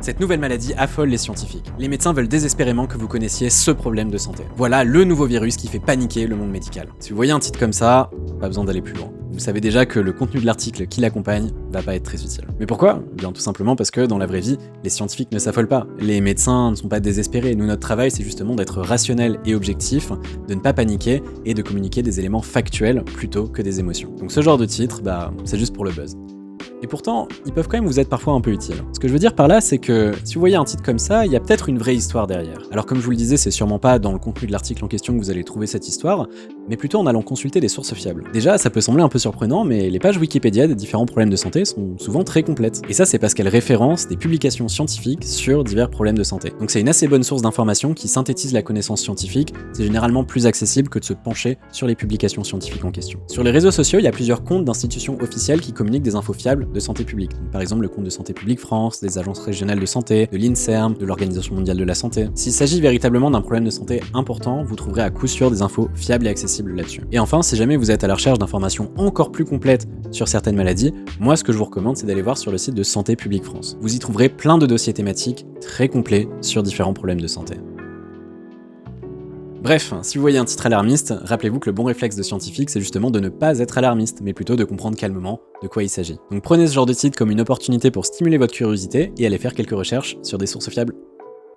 Cette nouvelle maladie affole les scientifiques. Les médecins veulent désespérément que vous connaissiez ce problème de santé. Voilà le nouveau virus qui fait paniquer le monde médical. Si vous voyez un titre comme ça, pas besoin d'aller plus loin. Vous savez déjà que le contenu de l'article qui l'accompagne va pas être très utile. Mais pourquoi ? Bien tout simplement parce que dans la vraie vie, les scientifiques ne s'affolent pas. Les médecins ne sont pas désespérés. Nous, notre travail, c'est justement d'être rationnel et objectif, de ne pas paniquer et de communiquer des éléments factuels plutôt que des émotions. Donc ce genre de titre, c'est juste pour le buzz. Et pourtant, ils peuvent quand même vous être parfois un peu utiles. Ce que je veux dire par là, c'est que si vous voyez un titre comme ça, il y a peut-être une vraie histoire derrière. Alors comme je vous le disais, c'est sûrement pas dans le contenu de l'article en question que vous allez trouver cette histoire, mais plutôt en allant consulter des sources fiables. Déjà, ça peut sembler un peu surprenant, mais les pages Wikipédia des différents problèmes de santé sont souvent très complètes. Et ça, c'est parce qu'elles référencent des publications scientifiques sur divers problèmes de santé. Donc c'est une assez bonne source d'information qui synthétise la connaissance scientifique, c'est généralement plus accessible que de se pencher sur les publications scientifiques en question. Sur les réseaux sociaux, il y a plusieurs comptes d'institutions officielles qui communiquent des infos fiables de santé publique. Donc, par exemple, le compte de Santé publique France, des agences régionales de santé, de l'INSERM, de l'Organisation mondiale de la santé. S'il s'agit véritablement d'un problème de santé important, vous trouverez à coup sûr des infos fiables et accessibles là-dessus. Et enfin, si jamais vous êtes à la recherche d'informations encore plus complètes sur certaines maladies, moi ce que je vous recommande, c'est d'aller voir sur le site de Santé publique France. Vous y trouverez plein de dossiers thématiques très complets sur différents problèmes de santé. Bref, si vous voyez un titre alarmiste, rappelez-vous que le bon réflexe de scientifique, c'est justement de ne pas être alarmiste, mais plutôt de comprendre calmement de quoi il s'agit. Donc prenez ce genre de titre comme une opportunité pour stimuler votre curiosité et allez faire quelques recherches sur des sources fiables.